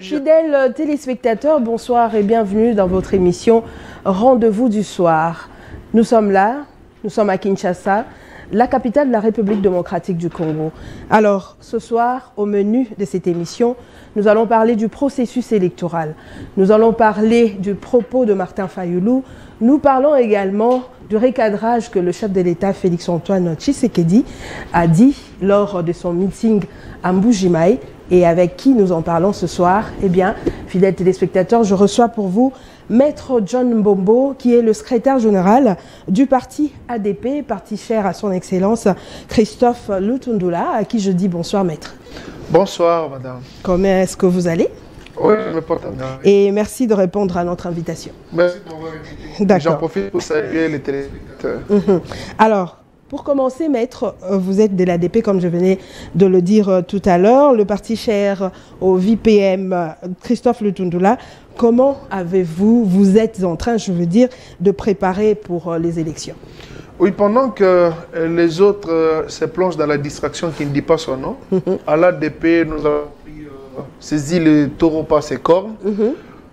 Fidèles téléspectateurs, bonsoir et bienvenue dans votre émission Rendez-vous du soir. Nous sommes là, nous sommes à Kinshasa, la capitale de la République démocratique du Congo. Alors, ce soir, au menu de cette émission, nous allons parler du processus électoral. Nous allons parler du propos de Martin Fayulu. Nous parlons également du recadrage que le chef de l'État, Félix-Antoine Tshisekedi, a dit lors de son meeting à Mbujimaï. Et avec qui nous en parlons ce soir? Eh bien, fidèles téléspectateurs, je reçois pour vous Maître John Mbombo, qui est le secrétaire général du parti ADP, parti cher à son excellence Christophe Lutundula, à qui je dis bonsoir Maître. Bonsoir Madame. Comment est-ce que vous allez? Oui, je me porte bien. Et merci de répondre à notre invitation. Merci de m'avoir invité. D'accord. J'en profite pour saluer les téléspectateurs. Alors, pour commencer, Maître, vous êtes de l'ADP, comme je venais de le dire tout à l'heure, le parti cher au VPM Christophe Lutundula. Comment vous êtes en train, je veux dire, de préparer pour les élections? Oui, pendant que les autres se plongent dans la distraction qui ne dit pas son nom, à l'ADP, nous avons saisi le taureau par ses cornes.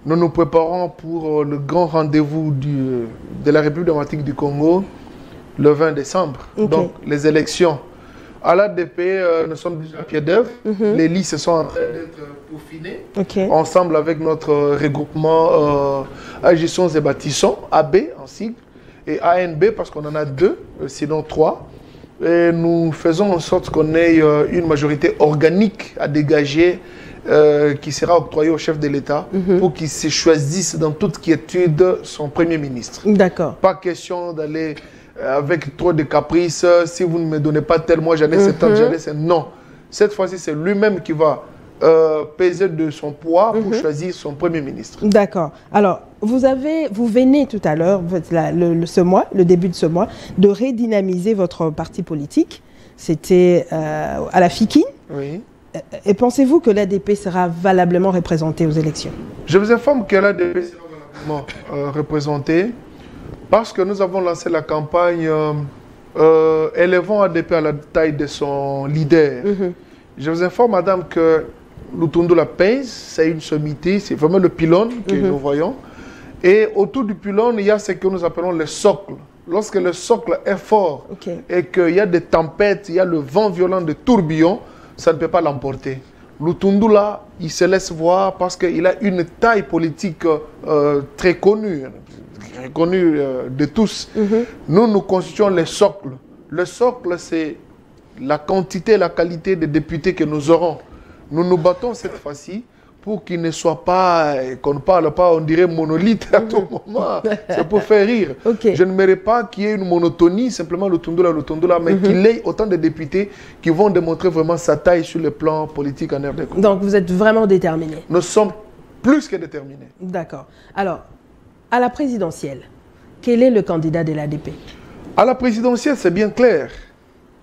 Nous nous préparons pour le grand rendez-vous de la République démocratique du Congo, le 20 décembre. Donc, les élections. À l'ADP, nous sommes déjà à pied d'œuvre. Les listes sont en train d'être peaufinées. Ensemble avec notre regroupement Agissons et Bâtissons, AB en sigle, et ANB parce qu'on en a deux, sinon trois. Et nous faisons en sorte qu'on ait une majorité organique à dégager qui sera octroyée au chef de l'État pour qu'il se choisisse dans toute quiétude son Premier ministre. D'accord. Pas question d'aller avec trop de caprices. Si vous ne me donnez pas tel, moi j'en ai 70, j'en ai 70. Non. Cette fois-ci, c'est lui-même qui va peser de son poids pour choisir son Premier ministre. D'accord. Alors, vous venez tout à l'heure, le début de ce mois, de redynamiser votre parti politique. C'était à la FIKIN. Oui. Et pensez-vous que l'ADP sera valablement représentée aux élections? Je vous informe que l'ADP sera valablement représentée parce que nous avons lancé la campagne élevant ADP à la taille de son leader. Je vous informe, madame, que Lutundula pèse, c'est une sommité, c'est vraiment le pylône que nous voyons. Et autour du pylône, il y a ce que nous appelons le socle. Lorsque le socle est fort et qu'il y a des tempêtes, il y a le vent violent de tourbillons, ça ne peut pas l'emporter. Lutundula, il se laisse voir parce qu'il a une taille politique très connue de tous. Nous, nous constituons le socle. Le socle, c'est la quantité et la qualité des députés que nous aurons. Nous nous battons cette fois-ci pour qu'il ne soit pas, qu'on ne parle pas, on dirait monolithe à tout moment. C'est pour faire rire. Je ne mérite pas qu'il y ait une monotonie, simplement Lutundula, mais qu'il ait autant de députés qui vont démontrer vraiment sa taille sur le plan politique en RDC. Donc vous êtes vraiment déterminé? Nous sommes plus que déterminés. D'accord. Alors, à la présidentielle, quel est le candidat de l'ADP? À la présidentielle, c'est bien clair.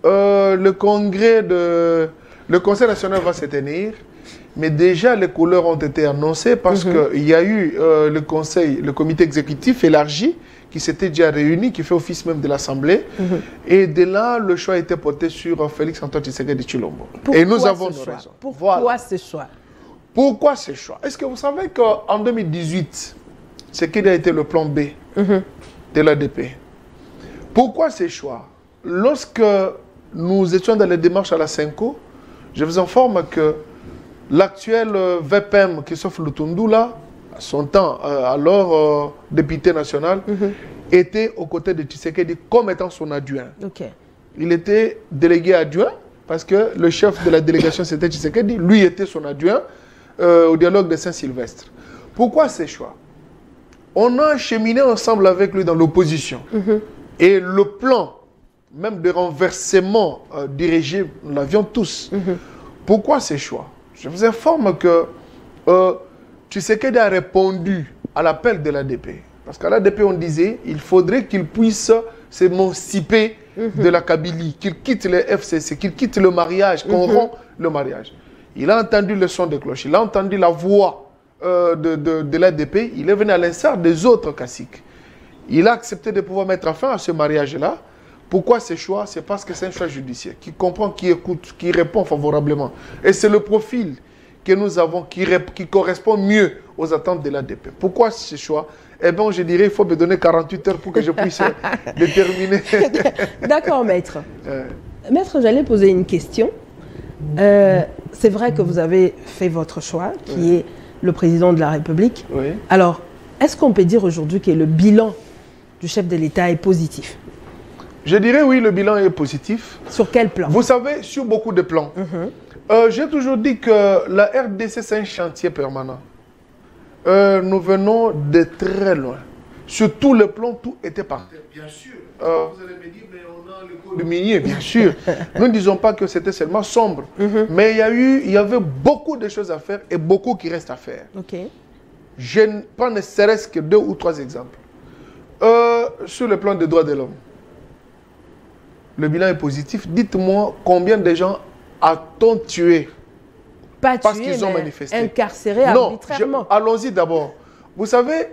Le Conseil national va se tenir. Mais déjà, les couleurs ont été annoncées parce qu'il y a eu le comité exécutif élargi qui s'était déjà réuni, qui fait office même de l'Assemblée. Et de là, le choix a été porté sur Félix-Antoine Tshisekedi Tshilombo. Et nous avons nos raisons. Pourquoi ce choix? Pourquoi ce choix? Est-ce que vous savez qu'en 2018, Tshisekedi a été le plan B de l'ADP? Pourquoi ce choix? Lorsque nous étions dans les démarches à la Senko, je vous informe que l'actuel VPM, Christophe Lutundula, à son temps, alors député national, était aux côtés de Tshisekedi comme étant son adjoint. Il était délégué adjoint parce que le chef de la délégation, c'était Tshisekedi. Lui était son adjoint au dialogue de Saint-Sylvestre. Pourquoi ces choix? On a cheminé ensemble avec lui dans l'opposition. Et le plan, même de renversement dirigé, nous l'avions tous. Pourquoi ces choix? Je vous informe que Tshisekedi a répondu à l'appel de l'ADP. Parce qu'à l'ADP, on disait qu'il faudrait qu'il puisse s'émanciper de la Kabylie, qu'il quitte le FCC, qu'il quitte le mariage, qu'on rompt le mariage. Il a entendu le son de cloche, il a entendu la voix de l'ADP, il est venu à l'instar des autres caciques. Il a accepté de pouvoir mettre fin à ce mariage-là. Pourquoi ce choix? C'est parce que c'est un choix judiciaire qui comprend, qui écoute, qui répond favorablement. Et c'est le profil que nous avons qui correspond mieux aux attentes de l'ADP. Pourquoi ce choix? Eh bien, je dirais, il faut me donner 48 heures pour que je puisse déterminer. D'accord, maître. Maître, j'allais poser une question. C'est vrai que vous avez fait votre choix, qui est le président de la République. Oui. Alors, est-ce qu'on peut dire aujourd'hui que le bilan du chef de l'État est positif? Je dirais oui, le bilan est positif. Sur quel plan? Vous savez, sur beaucoup de plans. J'ai toujours dit que la RDC, c'est un chantier permanent. Nous venons de très loin. Sur tout le plan, tout était par terre. Bien sûr. Vous allez me dire, mais on a le code minier, bien sûr. Nous ne disons pas que c'était seulement sombre. Mais il y avait beaucoup de choses à faire et beaucoup qui restent à faire. Okay. Je ne prends ne serait-ce que 2 ou 3 exemples. Sur le plan des droits de l'homme, le bilan est positif. Dites-moi combien de gens a-t-on tué parce qu'ils ont manifesté? Incarcérés arbitrairement. Allons-y d'abord. Vous savez,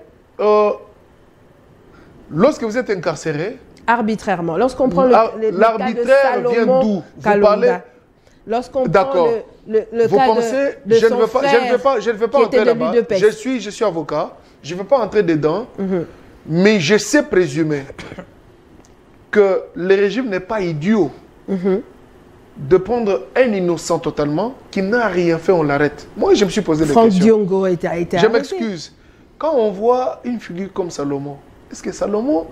lorsque vous êtes incarcéré... Arbitrairement. Lorsqu'on prend l'arbitraire vient d'où? Vous parlez... Lorsqu'on prend le vous cas pensez, de son frère je ne vais pas entrer là-bas. Je suis avocat. Je ne vais pas entrer dedans. Mais je sais présumer que le régime n'est pas idiot de prendre un innocent totalement qui n'a rien fait, on l'arrête. Moi, je me suis posé des questions. Franck Diongo a été arrêté. Je m'excuse. Quand on voit une figure comme Salomon, est-ce que Salomon,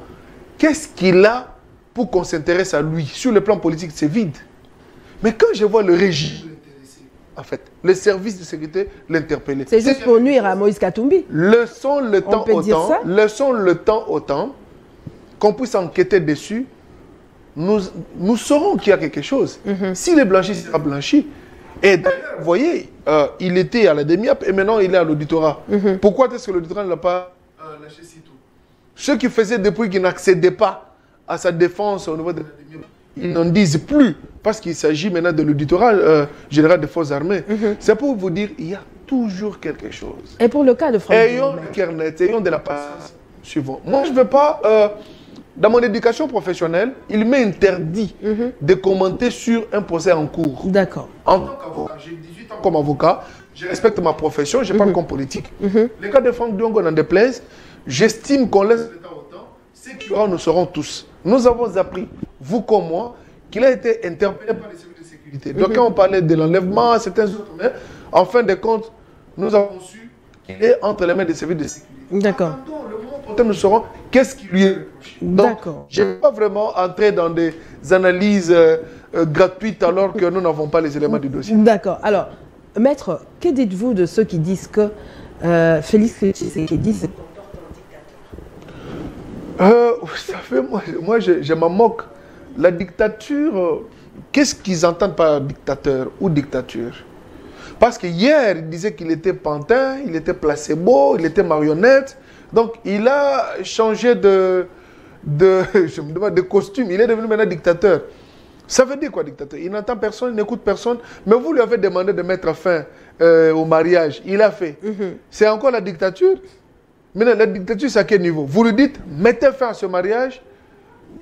qu'est-ce qu'il a pour qu'on s'intéresse à lui? Sur le plan politique, c'est vide. Mais quand je vois le régime, en fait, le service de sécurité l'interpeller. C'est juste pour nuire à Moïse Katumbi. Laissons le temps autant qu'on puisse enquêter dessus. Nous saurons qu'il y a quelque chose. S'il est blanchi, il sera blanchi. Et d'ailleurs, vous voyez, il était à la DEMIAP et maintenant il est à l'auditorat. Pourquoi est-ce que l'auditorat ne l'a pas lâché si tôt? Ceux qui faisaient depuis qu'ils n'accédaient pas à sa défense au niveau de la DEMIAP, ils n'en disent plus parce qu'il s'agit maintenant de l'auditorat général des forces armées. C'est pour vous dire, il y a toujours quelque chose. Et pour le cas de Franck Ayons le cœur net, ayons de la patience. Suivant. Moi, je ne veux pas... dans mon éducation professionnelle, il m'est interdit de commenter sur un procès en cours. D'accord. En tant qu'avocat, j'ai 18 ans comme avocat, je respecte ma profession, je parle comme politique. Les cas de Franck Diongo n'en déplaise, j'estime qu'on laisse le temps au temps, c'est qu'il y aura, nous serons tous. Nous avons appris, vous comme moi, qu'il a été interpellé par les services de sécurité. Donc quand on parlait de l'enlèvement, certains autres, mais en fin de compte, nous avons su qu'il est entre les mains des services de sécurité. D'accord. Nous saurons qu'est-ce qui lui est reproché. Donc, je ne vais pas vraiment entrer dans des analyses gratuites alors que nous n'avons pas les éléments du dossier. D'accord. Alors, maître, que dites-vous de ceux qui disent que Félix Tshisekedi se comporte en dictateur? Vous savez, moi je m'en moque. La dictature, qu'est-ce qu'ils entendent par dictateur ou dictature? Parce que hier, il disait qu'il était pantin, il était placebo, il était marionnette. Donc, il a changé je me demande, de costume. Il est devenu maintenant dictateur. Ça veut dire quoi, dictateur? Il n'entend personne, il n'écoute personne. Mais vous lui avez demandé de mettre fin au mariage. Il a fait. C'est encore la dictature? Maintenant, la dictature, c'est à quel niveau? Vous lui dites, mettez fin à ce mariage.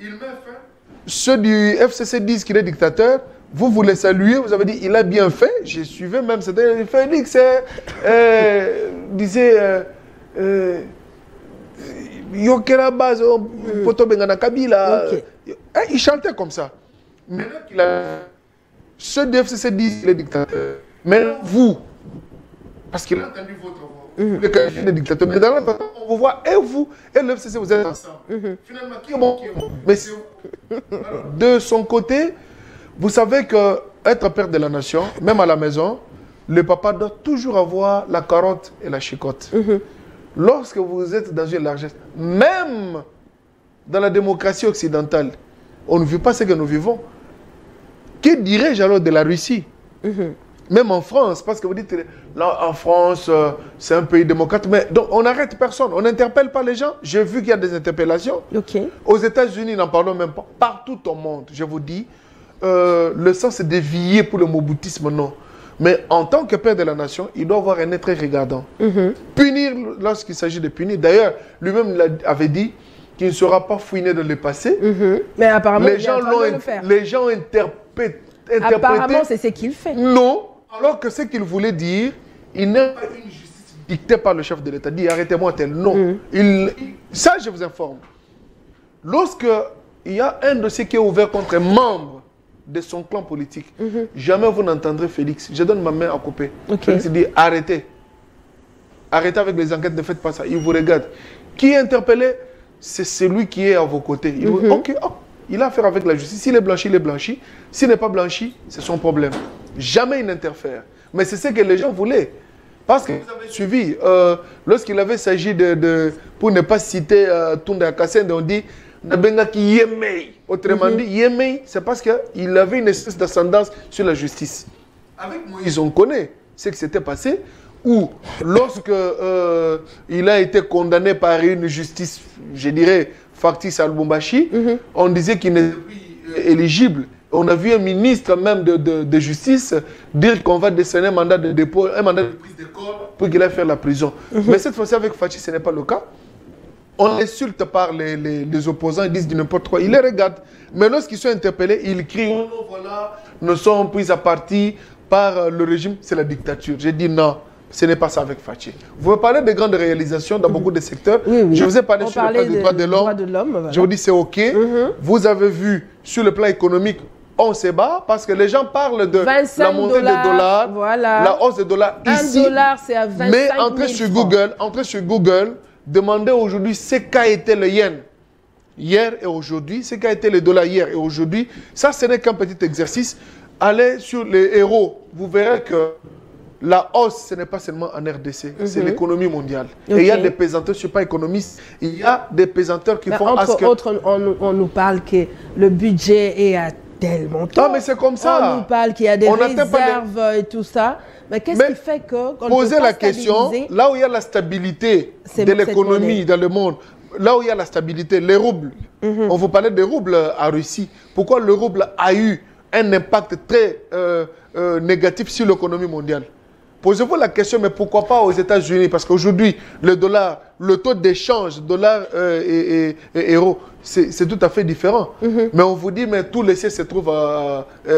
Il met fin. Ceux du FCC disent qu'il est dictateur. Vous les saluez, vous avez dit, il a bien fait. Je suivais même, c'était Félix disait... Yokera base, Poto Bengana Kabila. Il chantait comme ça. Maintenant qu'il a. Ceux du FCC disent qu'il est dictateur. Maintenant, vous, parce qu'il a entendu votre voix, le qualifié de dictateur. Mais dans l'autre, on vous voit, et vous, et le FCC, vous êtes ensemble. Finalement, qui est bon, qui est bon? Mais c'est vous. De son côté, vous savez qu'être père de la nation, même à la maison, le papa doit toujours avoir la carotte et la chicotte. Lorsque vous êtes dans une largesse, même dans la démocratie occidentale, on ne vit pas ce que nous vivons. Que dirais-je alors de la Russie? Même en France, parce que vous dites, là, en France, c'est un pays démocrate, mais donc on n'arrête personne, on n'interpelle pas les gens. J'ai vu qu'il y a des interpellations. Aux États-Unis, n'en parlons même pas. Partout au monde, je vous dis, le sens est dévié pour le moboutisme, non. Mais en tant que père de la nation, il doit avoir un être regardant. Punir lorsqu'il s'agit de punir. D'ailleurs, lui-même avait dit qu'il ne sera pas fouiné dans le passé. Mais apparemment, il est en train de le faire. Les gens interprétent. Apparemment, c'est ce qu'il fait. Non. Alors que ce qu'il voulait dire, Il n'a pas une justice dictée par le chef de l'État. Dit arrêtez-moi tel. Non. Ça, je vous informe. Lorsque il y a un dossier qui est ouvert contre un membre de son clan politique, jamais vous n'entendrez Félix. Je donne ma main à couper. Félix dit arrêtez. Arrêtez avec les enquêtes, ne faites pas ça. Il vous regarde. Qui est interpellé? C'est celui qui est à vos côtés. Il dit ok, il a affaire avec la justice. S'il est blanchi, il est blanchi. S'il n'est pas blanchi, c'est son problème. Jamais il n'interfère. Mais c'est ce que les gens voulaient. Parce que vous avez suivi, lorsqu'il avait s'agi pour ne pas citer Tunda Kassende, on dit Nabengaki Yemei. Autrement dit, Yemei, c'est parce qu'il avait une espèce d'ascendance sur la justice. Avec Moïse, on connaît ce qui s'était passé, où lorsque il a été condamné par une justice, je dirais, factice à Lubumbashi, on disait qu'il n'était plus éligible. On a vu un ministre même de justice dire qu'on va décerner un mandat de dépôt, un mandat de prise de corps pour qu'il aille faire la prison. Mais cette fois-ci avec Fachi, ce n'est pas le cas. On insulte par les opposants, ils disent du n'importe quoi. Ils les regardent. Mais lorsqu'ils sont interpellés, ils crient, oh non, voilà, nous sommes pris à partie par le régime, c'est la dictature. J'ai dit non. Ce n'est pas ça avec Fachi. Vous me parlez de grandes réalisations dans beaucoup de secteurs. Je vous ai parlé sur le plan des droits de l'homme. Voilà. Je vous dis c'est OK. Vous avez vu sur le plan économique, on se bat parce que les gens parlent de la montée des dollars, la hausse des dollars ici. $1, c'est à 25 mais entrez sur Google, demandez aujourd'hui ce qu'a été le yen hier et aujourd'hui, ce qu'a été le dollar hier et aujourd'hui. Ça, ce n'est qu'un petit exercice. Allez sur les héros, vous verrez que la hausse, ce n'est pas seulement en RDC, c'est l'économie mondiale. Et il y a des pesanteurs, je ne suis pas économiste, il y a des pesanteurs qui font... Entre autres, on nous parle que le budget est à tel montant. Ah, mais c'est comme ça. On nous parle qu'il y a des réserves et tout ça. Mais qu'est-ce qui fait que... Posez la question, là où il y a la stabilité de l'économie dans le monde, là où il y a la stabilité, les roubles. On vous parlait des roubles à Russie. Pourquoi le rouble a eu un impact très négatif sur l'économie mondiale? Posez-vous la question, mais pourquoi pas aux États-Unis? Parce qu'aujourd'hui, le dollar, le taux d'échange dollar et euro, c'est tout à fait différent. Mais on vous dit, mais tout le ciel se trouve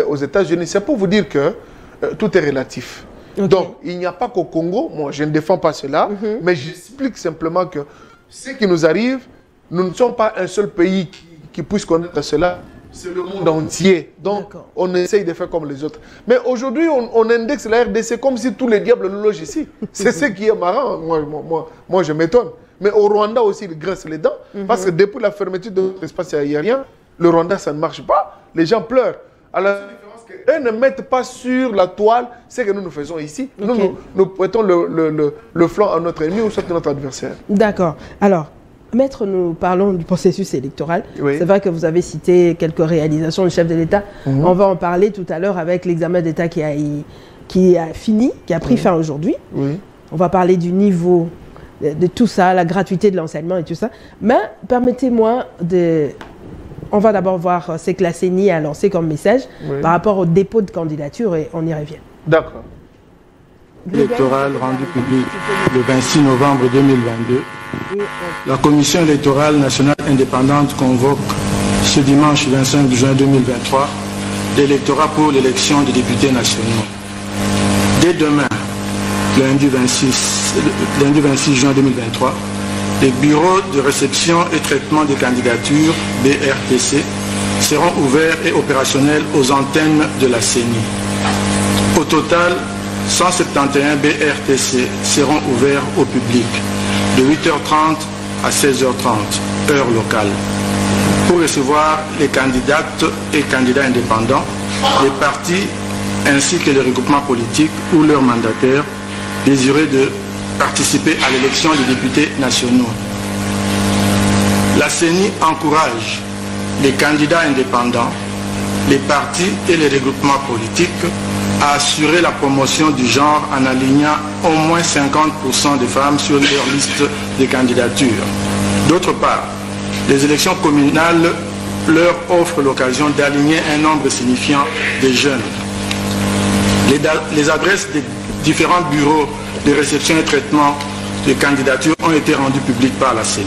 aux États-Unis. C'est pour vous dire que tout est relatif. Donc, il n'y a pas qu'au Congo, moi je ne défends pas cela, mais j'explique simplement que ce qui nous arrive, nous ne sommes pas un seul pays qui puisse connaître cela. C'est le monde entier. Donc, on essaye de faire comme les autres. Mais aujourd'hui, on indexe la RDC comme si tous les diables nous logent ici. C'est ce qui est marrant. Moi je m'étonne. Mais au Rwanda aussi, ils grincent les dents. Parce que depuis la fermeture de l'espace aérien, le Rwanda, ça ne marche pas. Les gens pleurent. À la différence qu'eux ne mettent pas sur la toile ce que nous faisons ici. Nous prêtons le flanc à notre ennemi ou soit à notre adversaire. D'accord. Alors, Maître, nous parlons du processus électoral. C'est vrai que vous avez cité quelques réalisations du chef de l'État. On va en parler tout à l'heure avec l'examen d'État qui a fini, qui a pris fin aujourd'hui. On va parler du niveau de tout ça, la gratuité de l'enseignement et tout ça. Mais permettez-moi de... On va d'abord voir ce que la CENI a lancé comme message par rapport au dépôt de candidature et on y revient. D'accord. Électoral rendu public le 26 novembre 2022. La Commission électorale nationale indépendante convoque ce dimanche 25 juin 2023 l'électorat pour l'élection des députés nationaux. Dès demain, lundi 26 juin 2023, les bureaux de réception et traitement des candidatures, BRTC, seront ouverts et opérationnels aux antennes de la CENI. Au total, 171 BRTC seront ouverts au public de 8h30 à 16h30, heure locale, pour recevoir les candidates et candidats indépendants, les partis ainsi que les regroupements politiques ou leurs mandataires désireux de participer à l'élection des députés nationaux. La CENI encourage les candidats indépendants, les partis et les regroupements politiques à assurer la promotion du genre en alignant au moins 50% de femmes sur leur liste de candidatures. D'autre part, les élections communales leur offrent l'occasion d'aligner un nombre signifiant de jeunes. Les adresses des différents bureaux de réception et traitement de candidatures ont été rendues publiques par la CENI.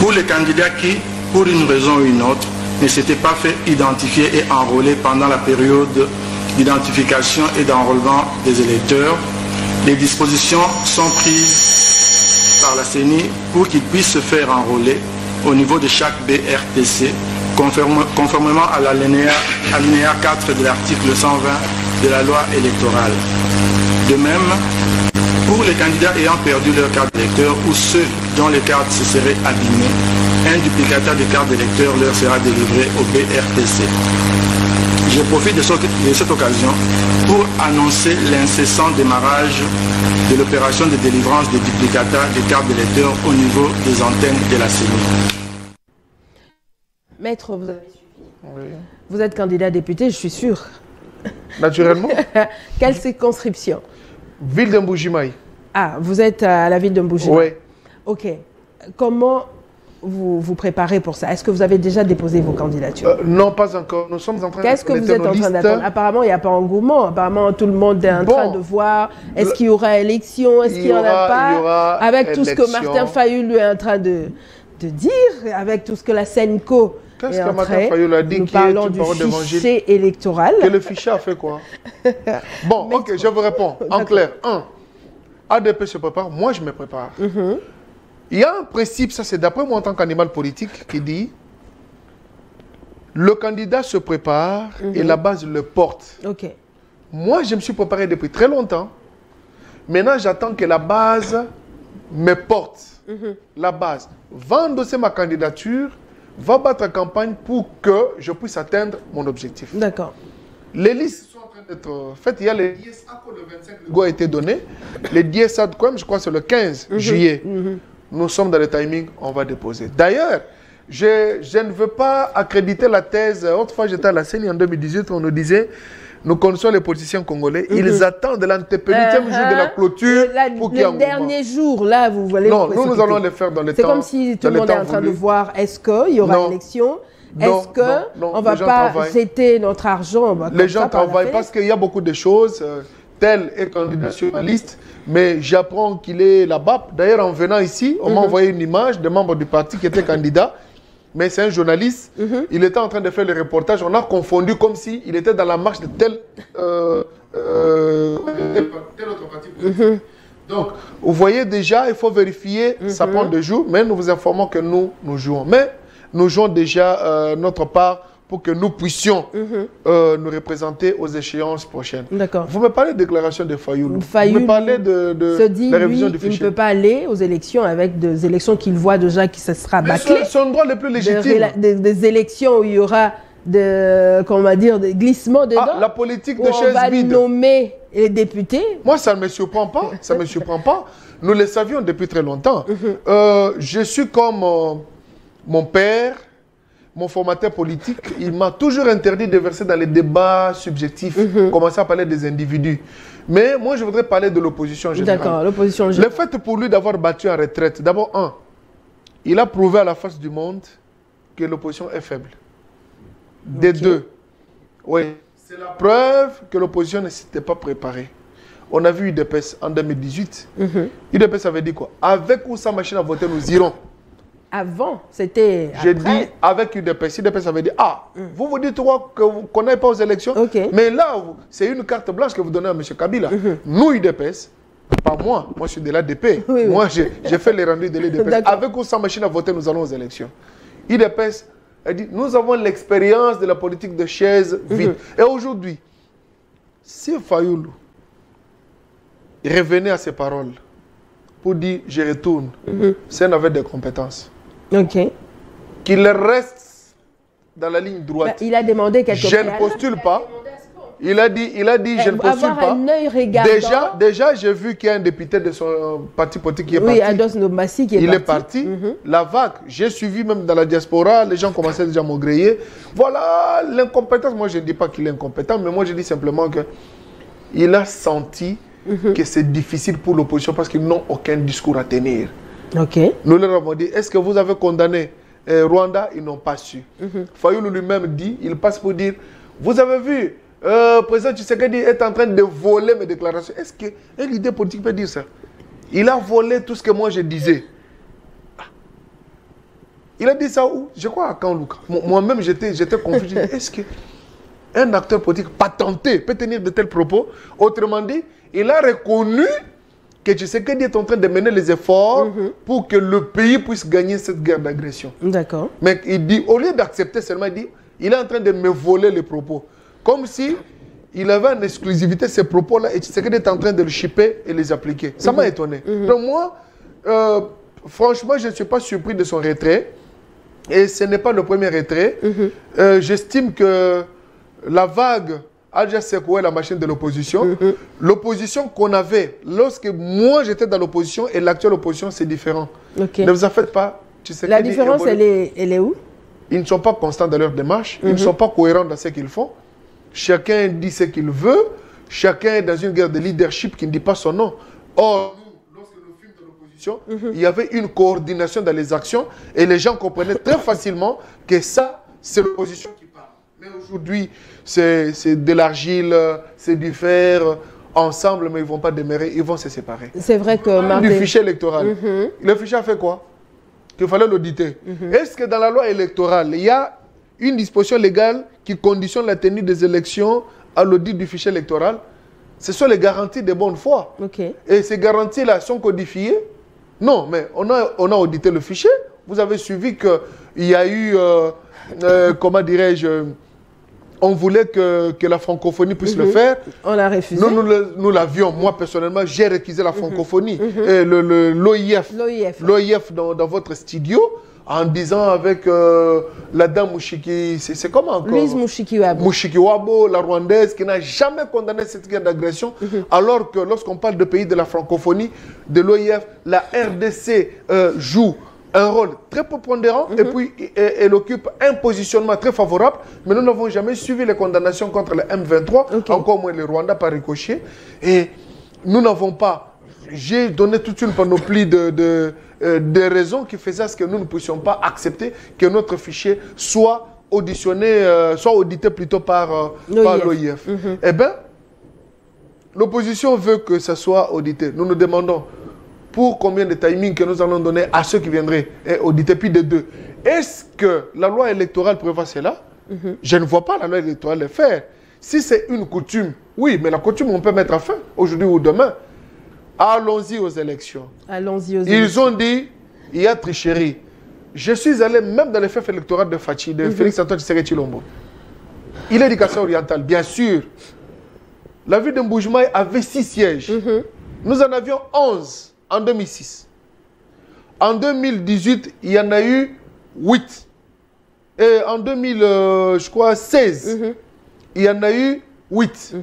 Pour les candidats qui, pour une raison ou une autre, ne s'étaient pas fait identifier et enrôler pendant la période d'identification et d'enrôlement des électeurs, des dispositions sont prises par la CENI pour qu'ils puissent se faire enrôler au niveau de chaque BRTC, conformément à l'alinéa 4 de l'article 120 de la loi électorale. De même, pour les candidats ayant perdu leur carte d'électeur ou ceux dont les cartes se seraient abîmées, un duplicateur de carte d'électeur leur sera délivré au BRTC. Je profite de cette occasion pour annoncer l'incessant démarrage de l'opération de délivrance de duplicata de cartes d'électeurs au niveau des antennes de la CENI. Maître, vous avez suivi. Oui. Vous êtes candidat député, je suis sûr. Naturellement. Quelle circonscription? Ville de Mbujimayi. Ah, vous êtes à la ville de Mbujimayi. Oui. Ok. Comment vous vous préparez pour ça? Est-ce que vous avez déjà déposé vos candidatures? Non, pas encore. Nous sommes en train Qu'est-ce que vous êtes en train d'attendre? Apparemment, il n'y a pas engouement. Apparemment, tout le monde est en train de voir. Est-ce qu'il y aura élection? Est-ce qu'il n'y en a pas? Il y aura avec tout élection. Ce que Martin Fayulu est en train de dire, avec tout ce que la SENCO Qu'est-ce est que en Martin train, Fayulu a dit? nous parlons du fichier électoral. Que le fichier a fait quoi? Bon, ok, je vous réponds. En clair, ADP se prépare, moi je me prépare. Il y a un principe, ça c'est d'après moi en tant qu'animal politique, qui dit le candidat se prépare et la base le porte. Ok. Moi je me suis préparé depuis très longtemps. Maintenant j'attends que la base me porte. La base va endosser ma candidature, va battre campagne pour que je puisse atteindre mon objectif. D'accord. Les listes sont en train d'être faites. Il y a les dièses ACO le 25, le go a été donné. Les dièses ADCOM, je crois que c'est le 15 juillet. Nous sommes dans le timing, on va déposer. D'ailleurs, je ne veux pas accréditer la thèse. Autrefois, j'étais à la CENI en 2018, on nous disait, nous connaissons les politiciens congolais, ils attendent l'antépénultième jour de la clôture pour qu'il y ait un le dernier jour, là, vous voulez... Non, nous allons le faire dans les temps. C'est comme si tout le monde est en train de voir, est-ce qu'il y aura élection? Est-ce qu'on ne va pas jeter notre argent? Les gens travaillent parce qu'il y a beaucoup de choses. Tel est candidat sur la liste, mais j'apprends qu'il est là-bas. D'ailleurs, en venant ici, on m'a envoyé une image de membre du parti qui était candidat, mais c'est un journaliste. Il était en train de faire le reportage. On a confondu comme s'il était dans la marche de tel autre parti politique. Donc, vous voyez déjà, il faut vérifier, ça prend 2 jours, mais nous vous informons que nous jouons. Mais nous jouons déjà notre part pour que nous puissions nous représenter aux échéances prochaines. D'accord. Vous me parlez de déclaration de Fayulu. Fayulu vous me parlez de la révision du fichier. Il ne peut pas aller aux élections avec des élections qu'il voit déjà qui se sera bâclées. C'est son droit le plus légitime. Des élections où il y aura des glissements dedans. La politique de chaise vide. On va nommer les députés. Moi, ça ne me surprend pas. Ça ne me surprend pas. Nous le savions depuis très longtemps. Je suis comme mon père. Mon formateur politique, il m'a toujours interdit de verser dans les débats subjectifs, commencer à parler des individus. Mais moi, je voudrais parler de l'opposition générale. D'accord, l'opposition générale. Le fait pour lui d'avoir battu en retraite, d'abord, il a prouvé à la face du monde que l'opposition est faible. Des deux. Oui. C'est la preuve que l'opposition ne s'était pas préparée. On a vu UDPS en 2018. UDPS avait dit quoi? Avec ou sans machine à voter, nous irons. Avant, c'était... J'ai dit avec UDPS. UDPS avait dit, vous vous dites qu'on n'aille pas aux élections, mais là, c'est une carte blanche que vous donnez à M. Kabila. Nous, UDPS, pas moi je suis de l'ADP. Moi, j'ai fait les rendus de l'UDPS. Avec ou sans machine à voter, nous allons aux élections. UDPS a dit, nous avons l'expérience de la politique de chaise vide. Et aujourd'hui, si Fayulu revenait à ses paroles pour dire, je retourne, c'est un aveu de compétences. Qu'il reste dans la ligne droite. Il a demandé quelque chose. Je ne postule pas. Il a dit, je ne postule pas. Un œil regardant. Déjà j'ai vu qu'il y a un député de son parti politique qui est parti. Ados Nomassi qui est parti. Il est parti. La vague, j'ai suivi même dans la diaspora, les gens commençaient déjà à m'augréer. Voilà l'incompétence. Moi, je ne dis pas qu'il est incompétent, mais moi, je dis simplement qu'il a senti que c'est difficile pour l'opposition parce qu'ils n'ont aucun discours à tenir. Nous leur avons dit, est-ce que vous avez condamné Rwanda? Ils n'ont pas su. Fayulu lui-même dit, il passe pour dire, vous avez vu, le président Tshisekedi est en train de voler mes déclarations. Est-ce qu'un leader politique peut dire ça? Il a volé tout ce que moi je disais. Il a dit ça où? Je crois à Kanlouka. Moi-même, j'étais confus. Est-ce qu'un acteur politique patenté peut tenir de tels propos? Autrement dit, il a reconnu que Tshisekedi est en train de mener les efforts pour que le pays puisse gagner cette guerre d'agression. D'accord. Mais il dit, au lieu d'accepter seulement, il dit, il est en train de me voler les propos. Comme si il avait en exclusivité ces propos-là et Tshisekedi est en train de le chipper et les appliquer. Ça m'a étonné. Donc moi, franchement, je ne suis pas surpris de son retrait. Et ce n'est pas le premier retrait. J'estime que la vague a déjà secoué la machine de l'opposition. L'opposition qu'on avait lorsque moi j'étais dans l'opposition et l'actuelle opposition, c'est différent. Ne vous en faites pas. La différence, elle est où? Ils ne sont pas constants dans leur démarche. Ils ne sont pas cohérents dans ce qu'ils font. Chacun dit ce qu'il veut. Chacun est dans une guerre de leadership qui ne dit pas son nom. Or, lorsque nous fûmes dans l'opposition, il y avait une coordination dans les actions et les gens comprenaient très facilement que ça, c'est l'opposition qui parle. Mais aujourd'hui, c'est de l'argile, c'est du fer, ensemble, mais ils ne vont pas demeurer, ils vont se séparer. C'est vrai que... Du fichier électoral. Le fichier a fait quoi? Qu'il fallait l'auditer. Est-ce que dans la loi électorale, il y a une disposition légale qui conditionne la tenue des élections à l'audit du fichier électoral? Ce sont les garanties de bonne foi. Et ces garanties-là sont codifiées? Non, mais on a audité le fichier. Vous avez suivi qu'il y a eu, comment dirais-je, on voulait que la francophonie puisse le faire. On a refusé. Nous l'avions. Moi, personnellement, j'ai récusé la francophonie. L'OIF dans votre studio, en disant avec la dame Mouchiki, c'est comment encore? Louise Mushikiwabo. Mushikiwabo, la rwandaise, qui n'a jamais condamné cette guerre d'agression, alors que lorsqu'on parle de pays de la francophonie, de l'OIF, la RDC joue un rôle très prépondérant et puis elle occupe un positionnement très favorable, mais nous n'avons jamais suivi les condamnations contre le M23, encore moins le Rwanda par ricochet, et nous n'avons pas, j'ai donné toute une panoplie de raisons qui faisaient à ce que nous ne puissions pas accepter que notre fichier soit auditionné, soit audité plutôt par l'OIF. Eh bien, l'opposition veut que ça soit audité. Nous nous demandons pour combien de timing que nous allons donner à ceux qui viendraient auditer, puis de deux. Est-ce que la loi électorale prévoit cela? Je ne vois pas la loi électorale le faire. Si c'est une coutume, oui, mais la coutume, on peut mettre à fin, aujourd'hui ou demain. Allons-y aux élections. Ils ont dit, il y a tricherie. Je suis allé même dans les fiefs électoraux de Fachi, de Félix Antoine Tshisekedi Tshilombo. Il est d'éducation orientale, bien sûr. La ville de Mbujimaï avait 6 sièges. Nous en avions 11 en 2006. En 2018, il y en a eu 8. Et en 2016, il y en a eu 8.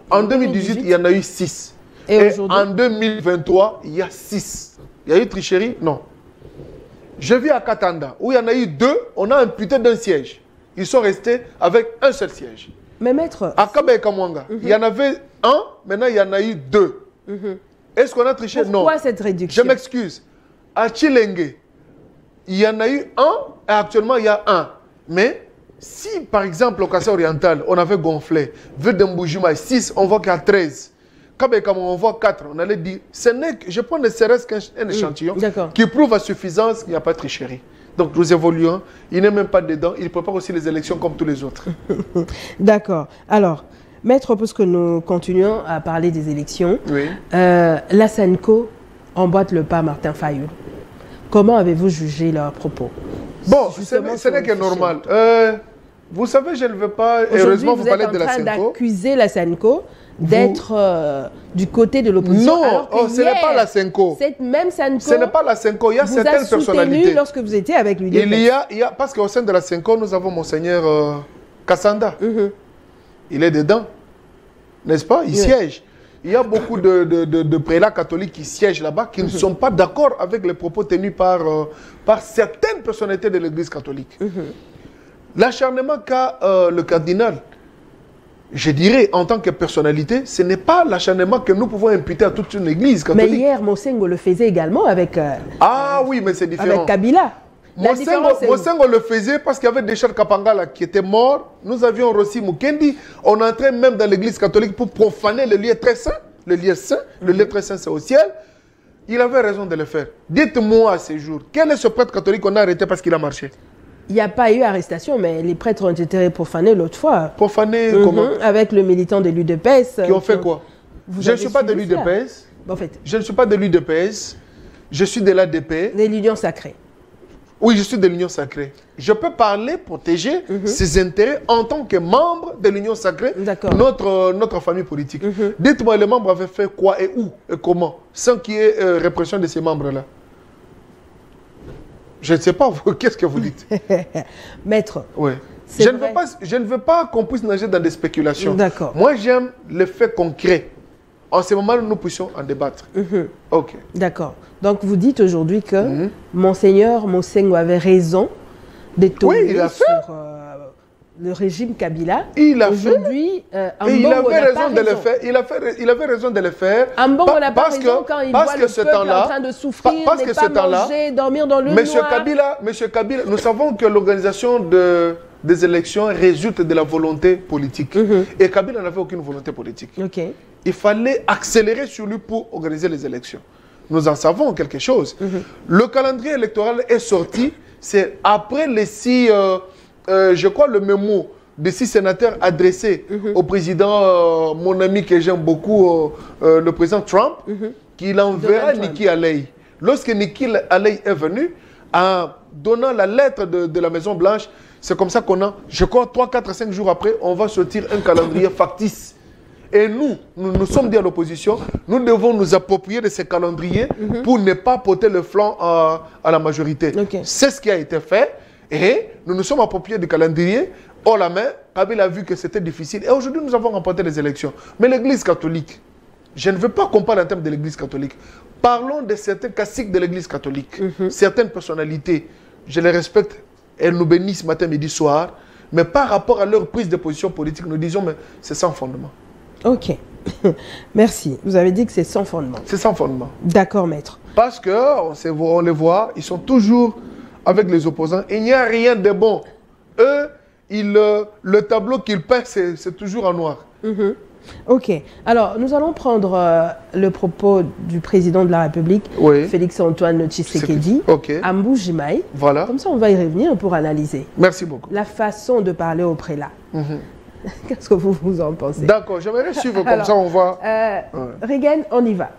En 2018, il y en a eu 6. Et en 2023, il y a 6. Il y a eu tricherie? Non. Je vis à Katanda, où il y en a eu 2, on a imputé d'un siège. Ils sont restés avec un seul siège. Mais maître... À Kaba et Kamwanga, il y en avait 1, maintenant il y en a eu 2. Est-ce qu'on a triché? Non. Pourquoi cette réduction? Je m'excuse. À Tshilenge, il y en a eu 1 et actuellement il y a 1. Mais si par exemple au Kassai oriental, on avait gonflé, vu de Mbujimaï 6, on voit qu'il y a 13. On voit 4, on allait dire, je prends ne serait-ce qu'un échantillon qui prouve à suffisance qu'il n'y a pas de tricherie. Donc nous évoluons, il n'est même pas dedans, il prépare aussi les élections comme tous les autres. D'accord. Alors, maître, puisque nous continuons à parler des élections, la SENCO emboîte le pas Martin Fayulu. Comment avez-vous jugé leurs propos? Bon, ce n'est que normal. Vous savez, je ne veux pas, heureusement vous parlez de la SENCO. Vous êtes en train d'accuser la SENCO d'être du côté de l'opposition. Non, ce n'est pas la SENCO. Cette même SENCO, ce n'est pas la SENCO. Il y a certaines personnalités. Lorsque vous étiez avec l'UDPS. Il y a, parce qu'au sein de la SENCO, nous avons Monseigneur Kassanda. Il est dedans, n'est-ce pas? Il siège. Il y a beaucoup de prélats catholiques qui siègent là-bas, qui ne sont pas d'accord avec les propos tenus par certaines personnalités de l'Église catholique. L'acharnement qu'a le cardinal, je dirais, en tant que personnalité, ce n'est pas l'acharnement que nous pouvons imputer à toute une église catholique. Mais hier, Monsengo le faisait également avec... ah oui, mais c'est différent. Avec Kabila. Monsengo le faisait parce qu'il y avait Deschard Kapangala qui était mort. Nous avions Rossi Mukendi. On entrait même dans l'église catholique pour profaner le lieu très saint. Le lieu saint, le lieu très saint, c'est au ciel. Il avait raison de le faire. Dites-moi à ces jours, quel est ce prêtre catholique qu'on a arrêté parce qu'il a marché? Il n'y a pas eu arrestation, mais les prêtres ont été profanés l'autre fois. Profanés comment? Avec le militant de l'UDPS. Qui ont fait quoi? Je ne suis pas de l'UDPS. En fait. Je ne suis pas de l'UDPS, je suis de l'ADP. De l'Union sacrée. Oui, je suis de l'Union sacrée. Je peux parler, protéger ses intérêts en tant que membre de l'Union sacrée, notre famille politique. Dites-moi, les membres avaient fait quoi et où et comment, sans qu'il y ait répression de ces membres-là? Je ne sais pas, qu'est-ce que vous dites? Maître. Oui. Je ne veux pas qu'on puisse nager dans des spéculations. D'accord. Moi, j'aime les faits concrets. En ce moment, nous puissions en débattre. Ok. D'accord. Donc, vous dites aujourd'hui que Monseigneur Mosengo avait raison d'étonner sur le régime Kabila. Il a aujourd'hui, il avait raison de le faire. Il avait raison de le faire. Ambongo n'a pas raison quand il voit le peuple en train de souffrir, ne pas manger, dormir dans le noir. Monsieur Kabila, nous savons que l'organisation des élections résulte de la volonté politique. Et Kabila n'avait aucune volonté politique. Okay. Il fallait accélérer sur lui pour organiser les élections. Nous en savons quelque chose. Le calendrier électoral est sorti, c'est après les 6, je crois le mémo des 6 sénateurs adressés au président, mon ami que j'aime beaucoup, le président Trump, qu'il enverra Nikki Haley. Lorsque Nikki Haley est venu, en donnant la lettre de la Maison Blanche, c'est comme ça qu'on a, je crois, 3, 4, 5 jours après, on va sortir un calendrier factice. Et nous sommes dit à l'opposition, nous devons nous approprier de ces calendriers pour ne pas porter le flanc à la majorité. C'est ce qui a été fait. Et nous nous sommes appropriés du calendrier. Haut la main, Kabila a vu que c'était difficile. Et aujourd'hui, nous avons remporté les élections. Mais l'Église catholique, je ne veux pas qu'on parle en termes de l'Église catholique. Parlons de certains caciques de l'Église catholique. Certaines personnalités, je les respecte. Elles nous bénissent matin, midi, soir. Mais par rapport à leur prise de position politique, nous disons, mais c'est sans fondement. Ok. Merci. Vous avez dit que c'est sans fondement. C'est sans fondement. D'accord, maître. Parce qu'on les voit, ils sont toujours avec les opposants. Il n'y a rien de bon. Eux, le tableau qu'ils peignent, c'est toujours en noir. Ok. Alors, nous allons prendre le propos du président de la République, Félix-Antoine Tshisekedi, à Mbuji-Mayi. Voilà. Comme ça, on va y revenir pour analyser. Merci beaucoup. La façon de parler au prélat. Qu'est-ce que vous en pensez? D'accord, j'aimerais suivre comme ça, on va... Regan, on y va.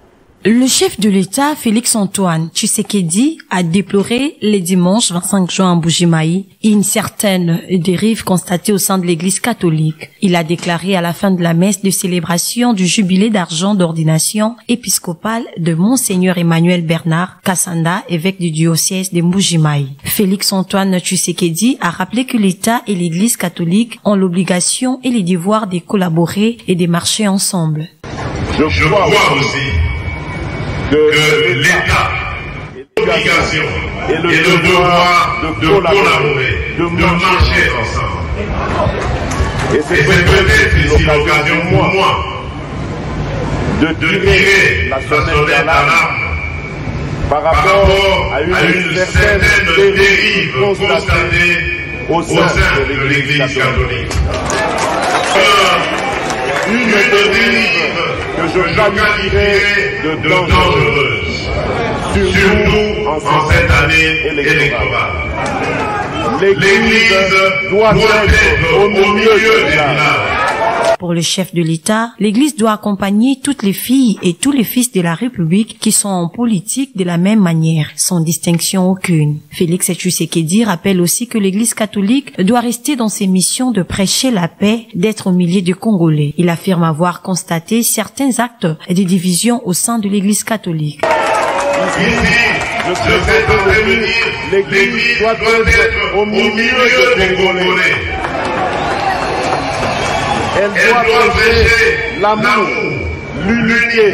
Le chef de l'État, Félix-Antoine Tshisekedi, a déploré les dimanches 25 juin à Mbuji-Mayi une certaine dérive constatée au sein de l'Église catholique. Il a déclaré à la fin de la messe de célébration du jubilé d'argent d'ordination épiscopale de Monseigneur Emmanuel Bernard Kassanda, évêque du diocèse de Mbuji-Mayi. Félix-Antoine Tshisekedi a rappelé que l'État et l'Église catholique ont l'obligation et les devoirs de collaborer et de marcher ensemble. Je crois aussi que l'État, l'obligation et le devoir de collaborer, de marcher ensemble. Et c'est peut-être ici l'occasion pour moi de tirer la sonnette d'alarme par rapport à une certaine dérive constatée au sein de l'Église catholique. Une dérive que je qualifierais de dangereuse, surtout en cette année électorale. L'Église doit être au milieu des villages. Pour le chef de l'État, l'Église doit accompagner toutes les filles et tous les fils de la République qui sont en politique de la même manière, sans distinction aucune. Félix Tshisekedi rappelle aussi que l'Église catholique doit rester dans ses missions de prêcher la paix, d'être au milieu des Congolais. Il affirme avoir constaté certains actes de division au sein de l'Église catholique. Ici, je souhaite prévenir, l'Église doit être au milieu des Congolais. Elle doit prêcher l'amour, l'unité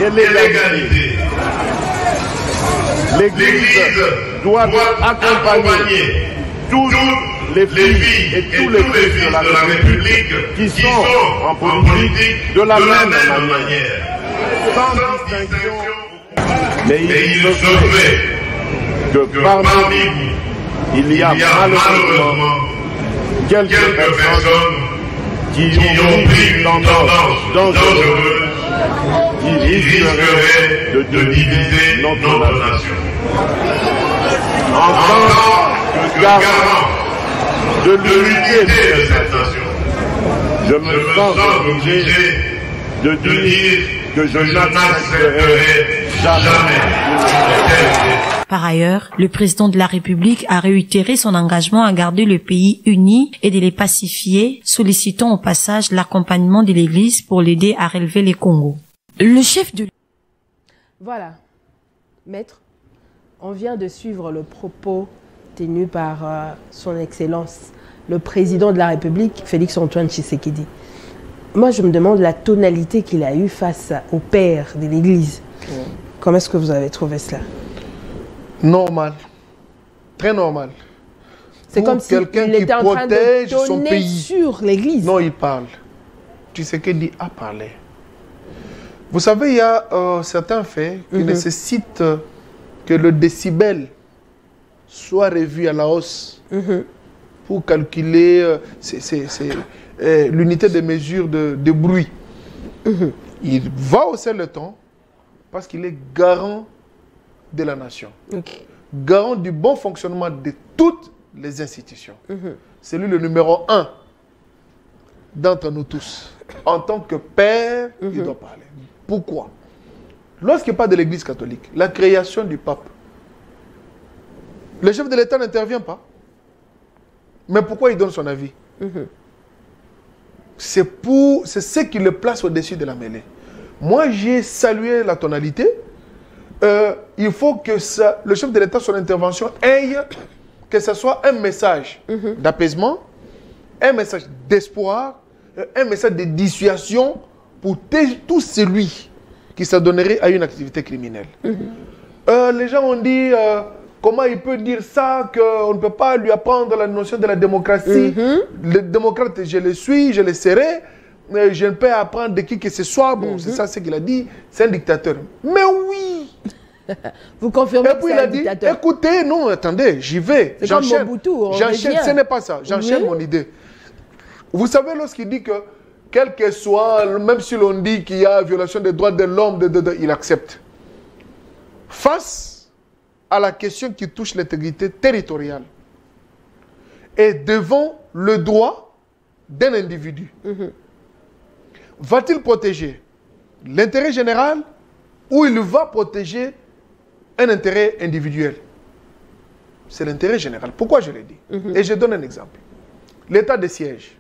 et l'égalité. L'Église doit accompagner toutes les filles et tous les fils de la République qui sont en politique de la même manière, sans distinction. Mais il se fait que parmi vous, il y a malheureusement quelques personnes qui ont pris une tendance dangereuse qui risquerait de diviser notre nation. En tant que garant de l'unité de cette nation, je me sens obligé de dire que je n'accepterai jamais. Par ailleurs, le président de la République a réitéré son engagement à garder le pays uni et de les pacifier, sollicitant au passage l'accompagnement de l'Église pour l'aider à relever les Congos. Le chef de... Voilà. Maître, on vient de suivre le propos tenu par son Excellence, le président de la République, Félix-Antoine Tshisekedi. Moi, je me demande la tonalité qu'il a eue face au père de l'Église. Comment est-ce que vous avez trouvé cela? Normal. Très normal. C'est comme si quelqu'un il qui était en train de son donner pays sur l'Église. Non, il parle. Tshisekedi a parlé. Vous savez, il y a certains faits qui nécessitent que le décibel soit revu à la hausse pour calculer l'unité de mesure de bruit. Il va hausser le ton parce qu'il est garant de la nation, garant du bon fonctionnement de toutes les institutions. C'est lui le numéro 1 d'entre nous tous. En tant que père, il doit parler. Pourquoi? Lorsqu'il parle de l'Église catholique, la création du pape, le chef de l'État n'intervient pas. Mais pourquoi il donne son avis? C'est ce qui le place au-dessus de la mêlée. Moi, j'ai salué la tonalité. Il faut que le chef de l'État, son intervention, ait que ce soit un message d'apaisement, un message d'espoir, un message de dissuasion pour tout celui qui s'adonnerait à une activité criminelle. Les gens ont dit, comment il peut dire ça, qu'on ne peut pas lui apprendre la notion de la démocratie. Le démocrate, je le suis, je le serai. Je ne peux apprendre de qui que ce soit. Bon, c'est ça ce qu'il a dit. C'est un dictateur. Mais oui. Vous confirmez que c'est un dictateur? Écoutez, non, attendez, j'y vais. J'enchaîne. J'enchaîne, ce n'est pas ça. J'enchaîne mon idée. Vous savez, lorsqu'il dit que, quel que soit, même si l'on dit qu'il y a violation des droits de l'homme, il accepte. Face à la question qui touche l'intégrité territoriale et devant le droit d'un individu, va-t-il protéger l'intérêt général ou il va protéger un intérêt individuel? C'est l'intérêt général. Pourquoi je l'ai dit? Et je donne un exemple. L'état de siège.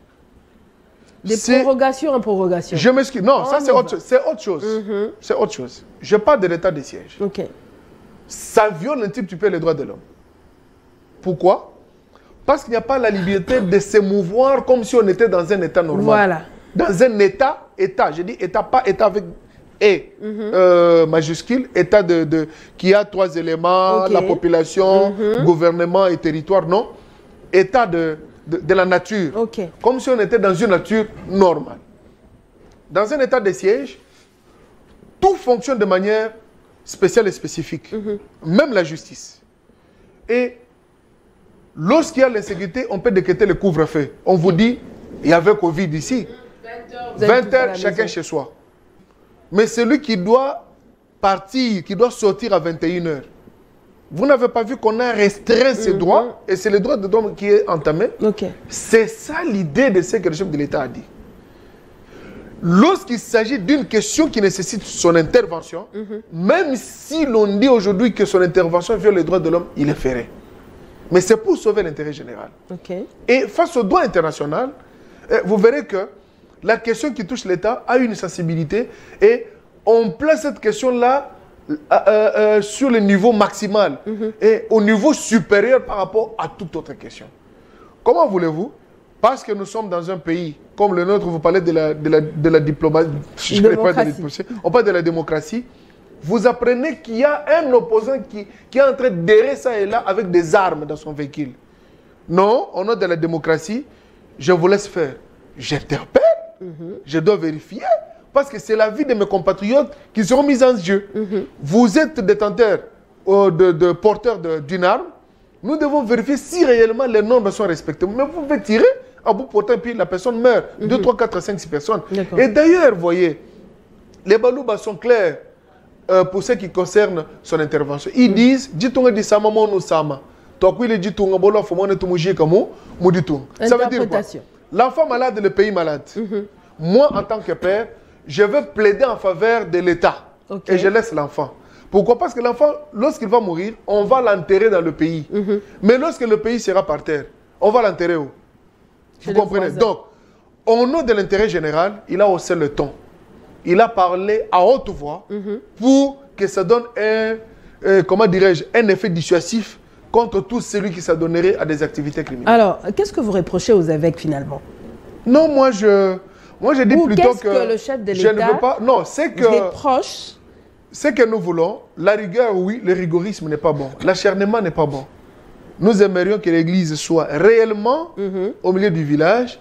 Des prorogations en prorogation. Je m'excuse. Non, ça c'est autre chose. C'est autre chose. C'est autre chose. Je parle de l'état de siège. Ça viole un petit peu les droits de l'homme. Pourquoi? Parce qu'il n'y a pas la liberté de se mouvoir comme si on était dans un état normal. Voilà. Dans un état. Je dis état, pas état avec majuscule, état qui a 3 éléments, la population, gouvernement et territoire, non. État de la nature. Comme si on était dans une nature normale. Dans un état de siège, tout fonctionne de manière spéciale et spécifique. Même la justice. Et lorsqu'il y a l'insécurité, on peut décréter le couvre-feu. On vous dit, il y avait Covid ici. 20 heures, chacun chez soi. Mais celui qui doit partir, qui doit sortir à 21 heures, vous n'avez pas vu qu'on a restreint ses droits et c'est le droit de l'homme qui est entamé. C'est ça l'idée de ce que le chef de l'État a dit. Lorsqu'il s'agit d'une question qui nécessite son intervention, même si l'on dit aujourd'hui que son intervention viole les droits de l'homme, il est ferré. Mais c'est pour sauver l'intérêt général. Et face au droit international, vous verrez que la question qui touche l'État a une sensibilité et on place cette question-là sur le niveau maximal et au niveau supérieur par rapport à toute autre question. Comment voulez-vous? Parce que nous sommes dans un pays comme le nôtre, vous parlez de la diplomatie, on parle de la démocratie. Vous apprenez qu'il y a un opposant qui est en train d'errer ça et là avec des armes dans son véhicule. Non, au nom de la démocratie, je vous laisse faire. J'interpelle, je dois vérifier, parce que c'est la vie de mes compatriotes qui seront mis en jeu. Vous êtes détenteur, porteur d'une arme, nous devons vérifier si réellement les normes sont respectées. Mais vous pouvez tirer à bout portant, puis la personne meurt. 2, 3, 4, 5, 6 personnes. Et d'ailleurs, vous voyez, les baloubas sont clairs pour ce qui concerne son intervention. Ils disent, dit-on dit ça, maman nous sama. Ça veut dire quoi? L'enfant malade, le pays malade. Moi, en tant que père, je veux plaider en faveur de l'État. Okay. Et je laisse l'enfant. Pourquoi? Parce que l'enfant, lorsqu'il va mourir, on va l'enterrer dans le pays. Mais lorsque le pays sera par terre, on va l'enterrer où? Vous comprenez? Donc, au nom de l'intérêt général, il a haussé le ton. Il a parlé à haute voix pour que ça donne comment dirais-je, un effet dissuasif contre tout celui qui s'adonnerait à des activités criminelles. Alors, qu'est-ce que vous reprochez aux évêques finalement? Non, moi je dis plutôt que le chef de je ne l'État veux pas. Non, c'est que reproche. Ce que nous voulons, la rigueur, oui, le rigorisme n'est pas bon. L'acharnement n'est pas bon. Nous aimerions que l'Église soit réellement au milieu du village,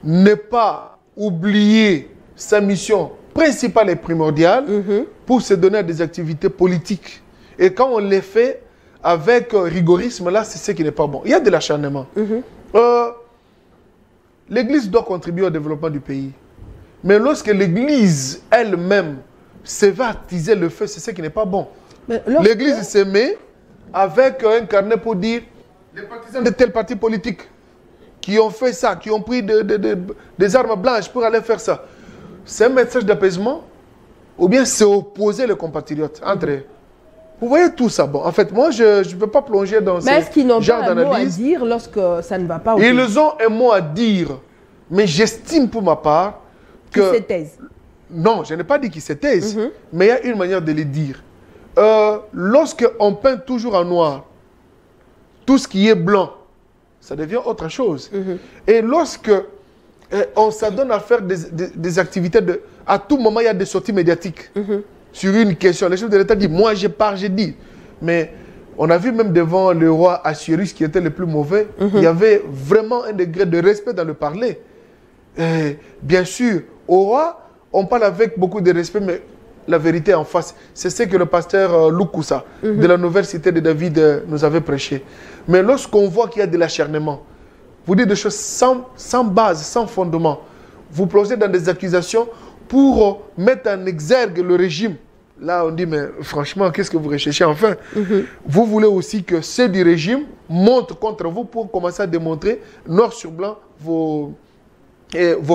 ne pas oublier sa mission principale et primordiale pour se donner à des activités politiques. Et quand on les fait avec rigorisme, là, c'est ce qui n'est pas bon. Il y a de l'acharnement. L'Église doit contribuer au développement du pays. Mais lorsque l'Église elle-même se va attiser le feu, c'est ce qui n'est pas bon. L'Église se met avec un carnet pour dire les partisans de tel parti politique qui ont fait ça, qui ont pris des armes blanches pour aller faire ça. C'est un message d'apaisement ou bien c'est opposer les compatriotes entre eux. Vous voyez tout ça. Bon, en fait, moi, je ne peux pas plonger dans ce genre d'analyse. Mais est-ce qu'ils n'ont pas un mot à dire lorsque ça ne va pas? Ils ont un mot à dire, mais j'estime pour ma part que... Qu'ils se taisent. Non, je n'ai pas dit qu'ils se taisent, mais il y a une manière de le dire. Lorsqu'on peint toujours en noir, tout ce qui est blanc, ça devient autre chose. Et lorsque on s'adonne à faire des activités, à tout moment, il y a des sorties médiatiques sur une question. Le chef de l'État dit, moi je pars, je dis. Mais on a vu même devant le roi Assuérus, qui était le plus mauvais, il y avait vraiment un degré de respect dans le parler. Bien sûr, au roi, on parle avec beaucoup de respect, mais la vérité en face. C'est ce que le pasteur Loukoussa, de la nouvelle cité de David, nous avait prêché. Mais lorsqu'on voit qu'il y a de l'acharnement, vous dites des choses sans base, sans fondement, vous plongez dans des accusations pour mettre en exergue le régime. Là, on dit, mais franchement, qu'est-ce que vous recherchez enfin? Vous voulez aussi que ceux du régime montent contre vous pour commencer à démontrer, noir sur blanc, vos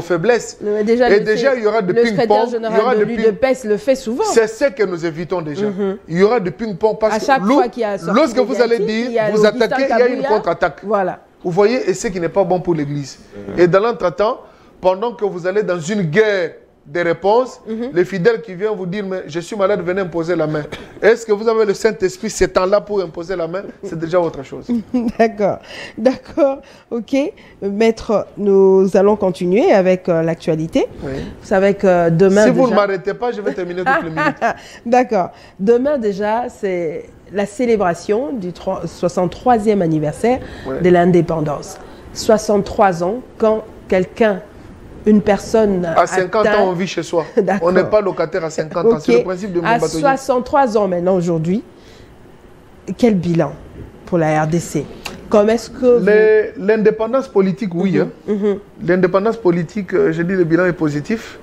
faiblesses. Déjà, il y aura du ping-pong. Le secrétaire général de l'UDPS le fait souvent. C'est ce que nous évitons déjà. Il y aura du ping-pong parce à chaque fois qu'il y a lorsque vous allez dire, vous attaquez, il y a une contre-attaque. Voilà. Vous voyez, et ce qui n'est pas bon pour l'Église. Et dans l'entretemps, pendant que vous allez dans une guerre des réponses, les fidèles qui viennent vous dire, mais je suis malade, venez imposer la main. Est-ce que vous avez le Saint-Esprit ce temps-là pour imposer la main? C'est déjà autre chose. D'accord, d'accord, ok. Maître, nous allons continuer avec l'actualité. Oui. Vous savez que demain... Si vous ne m'arrêtez pas, je vais terminer toutes les minutes. D'accord. Demain déjà, c'est la célébration du 63e anniversaire de l'indépendance. 63 ans, quand quelqu'un... Une personne à 50 ans, on vit chez soi. On n'est pas locataire à 50 ans. C'est le principe de mon bâtonnier. À 63 ans maintenant, aujourd'hui, quel bilan pour la RDC? Comme est-ce que... L'indépendance politique, oui. L'indépendance politique, je dis le bilan est positif.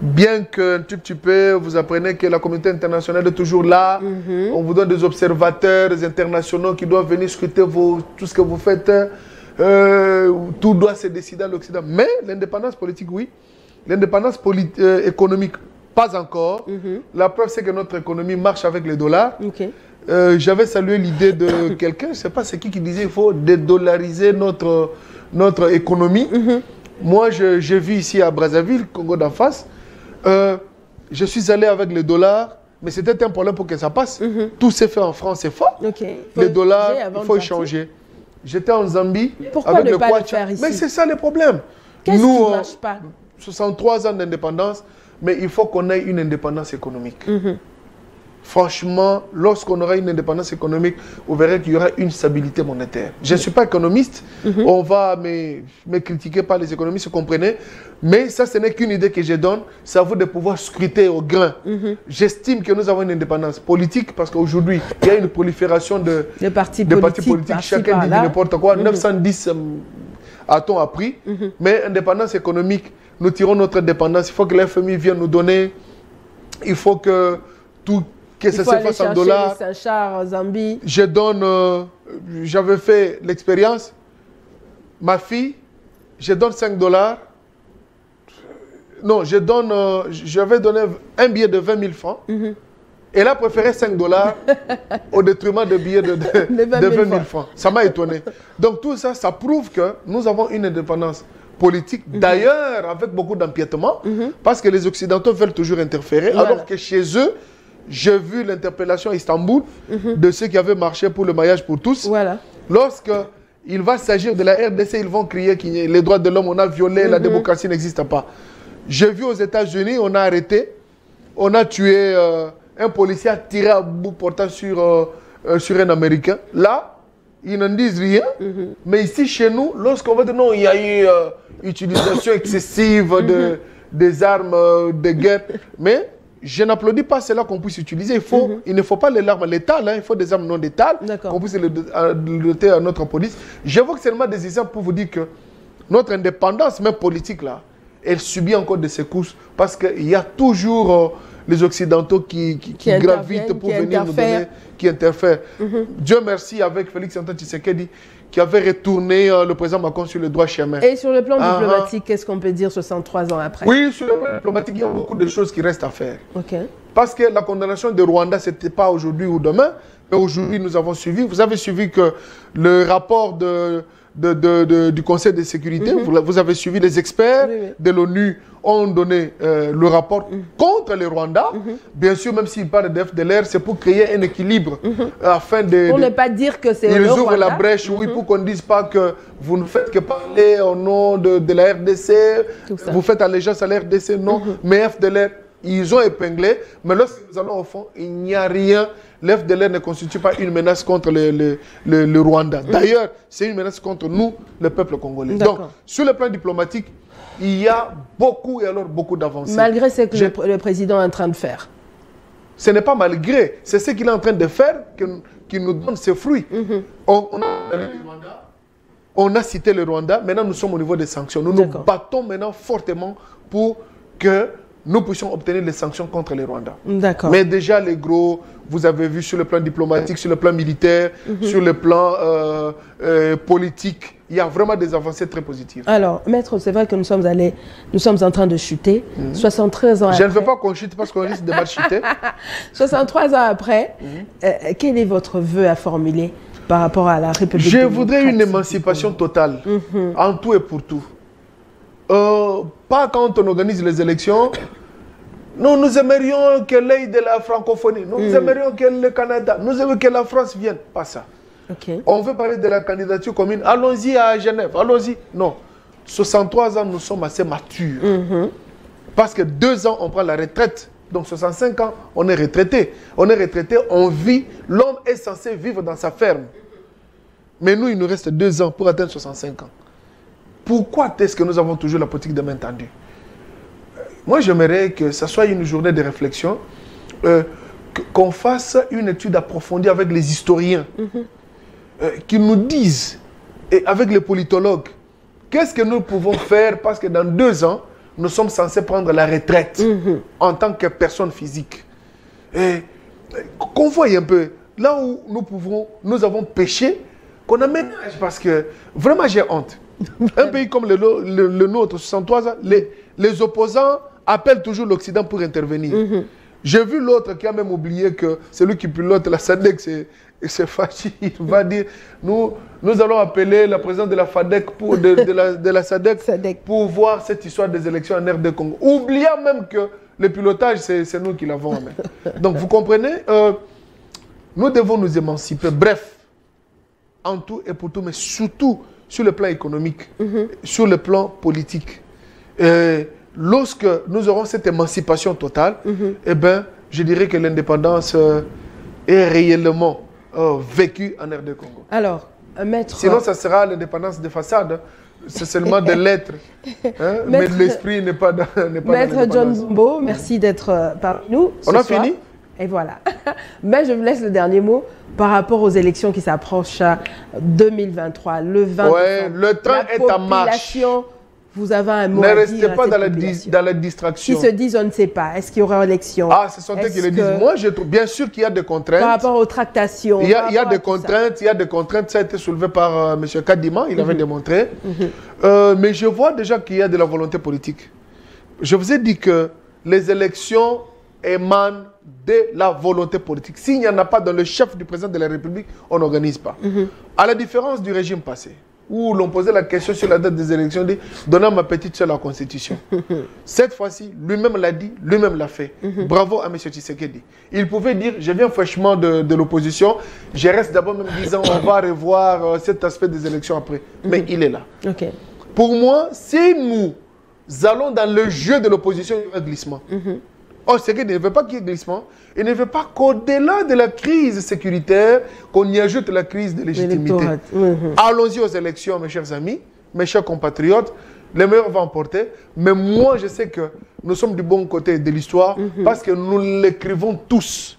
Bien que un tout petit peu, vous apprenez que la communauté internationale est toujours là. On vous donne des observateurs internationaux qui doivent venir scruter tout ce que vous faites. Tout doit se décider à l'Occident. Mais l'indépendance politique, oui. L'indépendance économique, pas encore. La preuve, c'est que notre économie marche avec les dollars. J'avais salué l'idée de quelqu'un, je ne sais pas c'est qui disait qu'il faut dédollariser notre économie. Moi, je vis ici à Brazzaville, Congo d'en face. Je suis allé avec les dollars, mais c'était un problème pour que ça passe. Tout s'est fait en francs CFA. Les dollars, il faut échanger. J'étais en Zambie. Pourquoi avec ne pas le faire ici? Mais c'est ça le problème. Qu'est-ce qui ne marche pas? 63 ans d'indépendance, mais il faut qu'on ait une indépendance économique. Franchement, lorsqu'on aura une indépendance économique, vous verrez qu'il y aura une stabilité monétaire. Je ne suis pas économiste, on va me critiquer par les économistes, vous comprenez, mais ça, ce n'est qu'une idée que je donne, c'est à vous de pouvoir scruter au grain. J'estime que nous avons une indépendance politique parce qu'aujourd'hui, il y a une prolifération de partis politiques, chacun dit n'importe quoi, 910 a-t-on appris, mais indépendance économique, nous tirons notre indépendance, il faut que l'FMI vienne nous donner, il faut que tout... que ça se fasse en dollars. Zambie. Je donne, j'avais fait l'expérience, ma fille, je donne $5, Non, j'avais donné un billet de 20 000 francs. Elle a préféré 5 $ au détriment de billets de 20 000 francs. Ça m'a étonné. Donc tout ça, ça prouve que nous avons une indépendance politique, d'ailleurs avec beaucoup d'empiètement, parce que les Occidentaux veulent toujours interférer, alors que chez eux, j'ai vu l'interpellation à Istanbul de ceux qui avaient marché pour le mariage pour tous. Lorsque il va s'agir de la RDC, ils vont crier que les droits de l'homme, on a violé, la démocratie n'existe pas. J'ai vu aux États-Unis, on a arrêté, on a tué un policier a tiré à bout portant sur un Américain. Là, ils n'en disent rien. Mais ici, chez nous, lorsqu'on va dire non, il y a eu utilisation excessive des armes de guerre. Mais je n'applaudis pas cela qu'on puisse utiliser. Il ne faut pas les armes létales, il faut des armes non létales, qu'on puisse les doter à notre police. J'évoque seulement des exemples pour vous dire que notre indépendance, même politique, là, elle subit encore des secousses parce qu'il y a toujours les Occidentaux qui gravitent pour venir nous donner, qui interfèrent. Dieu merci avec Félix Antoine Tshisekedi qui avait retourné le président Macron sur le droit chemin. Et sur le plan diplomatique, qu'est-ce qu'on peut dire 63 ans après? Oui, sur le plan diplomatique, il y a beaucoup de choses qui restent à faire. Parce que la condamnation de Rwanda, ce n'était pas aujourd'hui ou demain, mais aujourd'hui nous avons suivi. Vous avez suivi que le rapport du Conseil de sécurité, vous avez suivi les experts de l'ONU ont donné le rapport contre les Rwandais. Bien sûr, même s'ils parlent de FDLR, c'est pour créer un équilibre afin de... Pour ne pas dire que c'est le Ils ouvrent Rwanda. la brèche, oui, pour qu'on ne dise pas que vous ne faites que parler au nom de la RDC, vous faites allégeance à la RDC, non. Mais FDLR, ils ont épinglé, mais lorsque nous allons au fond, il n'y a rien. L'FDLR ne constitue pas une menace contre le Rwanda. D'ailleurs, c'est une menace contre nous, le peuple congolais. Donc, sur le plan diplomatique, il y a beaucoup et alors beaucoup d'avancées. Malgré ce que le président est en train de faire. Ce n'est pas malgré, c'est ce qu'il est en train de faire qui nous donne ses fruits. On a cité le Rwanda, maintenant nous sommes au niveau des sanctions. Nous nous battons maintenant fortement pour que nous puissions obtenir les sanctions contre les Rwandais. Mais déjà, les gros, vous avez vu sur le plan diplomatique, sur le plan militaire, sur le plan politique, il y a vraiment des avancées très positives. Alors, maître, c'est vrai que nous sommes en train de chuter. 73 ans après. Je ne veux pas qu'on chute parce qu'on risque de mal chuter. 63 ans après, quel est votre vœu à formuler par rapport à la République Je voudrais une émancipation totale, en tout et pour tout. Pas quand on organise les élections. Nous aimerions que l'œil de la francophonie, nous aimerions que le Canada, nous aimerions que la France vienne. Pas ça. On veut parler de la candidature commune. Allons-y à Genève, allons-y. Non. 63 ans, nous sommes assez matures. Parce que 2 ans, on prend la retraite. Donc 65 ans, on est retraité. On est retraité, on vit. L'homme est censé vivre dans sa ferme. Mais nous, il nous reste 2 ans pour atteindre 65 ans. Pourquoi est-ce que nous avons toujours la politique de main tendue? Moi, j'aimerais que ce soit une journée de réflexion, qu'on fasse une étude approfondie avec les historiens, qui nous disent, et avec les politologues, qu'est-ce que nous pouvons faire parce que dans 2 ans, nous sommes censés prendre la retraite en tant que personne physique. Et qu'on voie un peu, là où nous avons péché, qu'on aménage, parce que vraiment j'ai honte. Un pays comme le nôtre, 63 ans, les opposants appellent toujours l'Occident pour intervenir. J'ai vu l'autre qui a même oublié que celui qui pilote la SADC, c'est Fachi. Il va dire, nous allons appeler la présidente de la FADEC, de la SADC, pour voir cette histoire des élections en RD Congo. Oubliant même que le pilotage, c'est nous qui l'avons en main. Donc vous comprenez, nous devons nous émanciper. Bref, en tout et pour tout, mais surtout sur le plan économique, sur le plan politique. Lorsque nous aurons cette émancipation totale, eh ben, je dirais que l'indépendance est réellement vécue en RD Congo. Alors, maître... Sinon, ça sera l'indépendance de façade. C'est seulement des lettres. Mais l'esprit n'est pas dans Maître John Bumbo, merci d'être parmi nous. On a fini? Et voilà. Mais je vous laisse le dernier mot par rapport aux élections qui s'approchent à 2023, le 20 décembre. Le train est en marche. Vous avez un mot à dire. Ne restez pas dans la distraction. Qui se disent on ne sait pas. Est-ce qu'il y aura élection? Ah, ce sont eux qui le disent. Moi, je trouve bien sûr qu'il y a des contraintes. Par rapport aux tractations. Il y a des contraintes. Il y a des contraintes. Ça a été soulevé par M. Kadima. Il avait démontré. Mais je vois déjà qu'il y a de la volonté politique. Je vous ai dit que les élections émanent de la volonté politique. S'il n'y en a pas dans le chef du président de la République, on n'organise pas. À la différence du régime passé, où l'on posait la question sur la date des élections, dit donnant ma petite soeur la Constitution. Cette fois-ci, lui-même l'a dit, lui-même l'a fait. Bravo à M. Tshisekedi. Il pouvait dire, je viens fraîchement de l'opposition, je reste d'abord même disant, on va revoir cet aspect des élections après. Mais il est là. Pour moi, si nous allons dans le jeu de l'opposition, il y aura glissement. Or, Tshisekedi ne veut pas qu'il y ait glissement. Il ne veut pas qu'au-delà de la crise sécuritaire, qu'on y ajoute la crise de légitimité. Allons-y aux élections, mes chers amis, mes chers compatriotes. Les meilleurs vont emporter. Mais moi, je sais que nous sommes du bon côté de l'histoire parce que nous l'écrivons tous.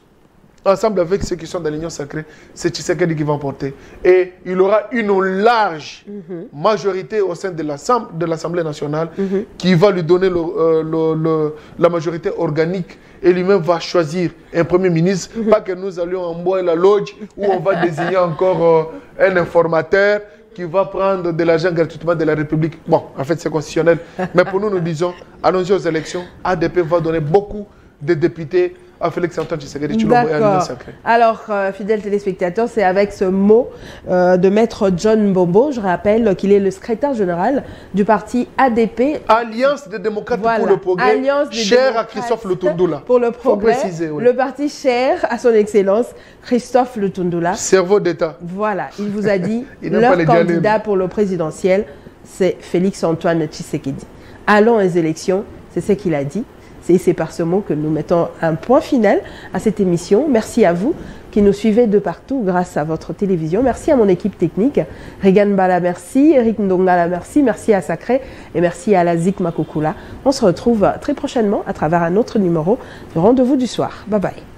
Ensemble avec ceux qui sont dans l'Union sacrée, c'est Tshisekedi qui va emporter. Et il aura une large majorité au sein de l'Assemblée nationale qui va lui donner la majorité organique et lui-même va choisir un premier ministre. Pas que nous allions en bois et la lodge où on va désigner encore un informateur qui va prendre de l'argent gratuitement de la République. Bon, en fait, c'est constitutionnel. Mais pour nous, nous disons, allons-y aux élections. ADP va donner beaucoup de députés à Félix-Antoine Tshisekedi Tshilombo et à l'Union sacrée. Alors, fidèles téléspectateurs, c'est avec ce mot de Maître John Mbombo, je rappelle qu'il est le secrétaire général du parti ADP. Alliance des démocrates pour le progrès, cher à Christophe Lutundula. Pour le progrès, le parti cher à son excellence, Christophe Lutundula. Cerveau d'État. Voilà, il vous a dit, leur candidat pour le présidentiel, c'est Félix-Antoine Tshisekedi. Allons aux élections, c'est ce qu'il a dit. C'est par ce mot que nous mettons un point final à cette émission. Merci à vous qui nous suivez de partout grâce à votre télévision. Merci à mon équipe technique. Regan Bala, merci. Eric Ndongala, merci. Merci à Sacré et merci à la Zik Makokula. On se retrouve très prochainement à travers un autre numéro de Rendez-vous du soir. Bye bye.